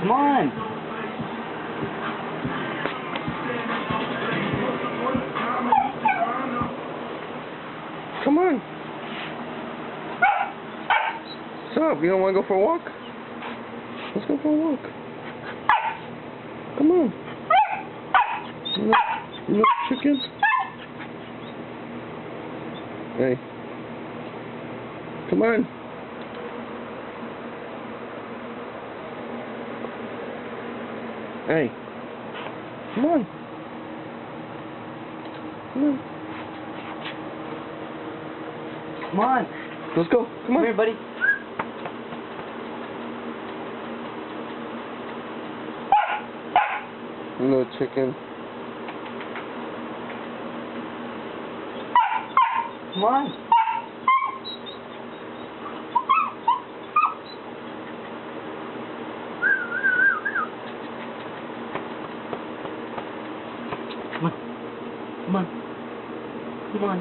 Come on. Come on. What's up? You don't want to go for a walk? Let's go for a walk. Come on. You know chicken? Hey. Come on. Hey. Come on. Come on. Come on. Let's go. Come Come on. here, buddy. No chicken. Come on. Come on. Come on. Come on.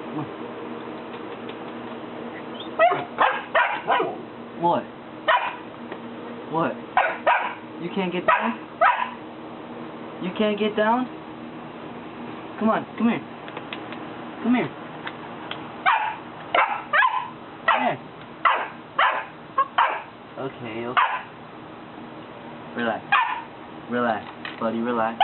Come on. What? What? You can't get down? You can't get down? Come on, come here. Come here. Come here. Okay, okay. Relax. Relax, buddy, relax.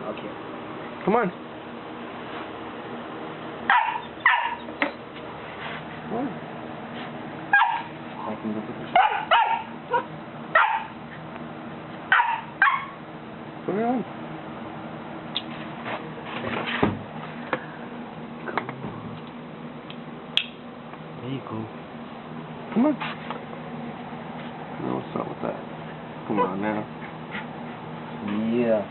Okay. Come on. Come on. I can go to the Put it on. There you go. Come on. Now what's up with that? Come on now. Yeah.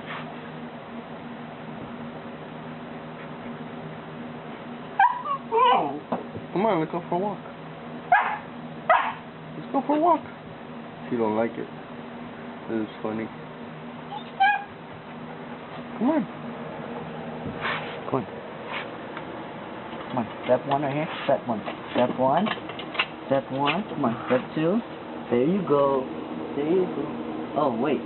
Come on, let's go for a walk. Let's go for a walk. You don't like it. This is funny. Come on. Come on. Come on. Step one right here. Step one. Step one. Step one. Come on. Step two. There you go. There you go. Oh, wait.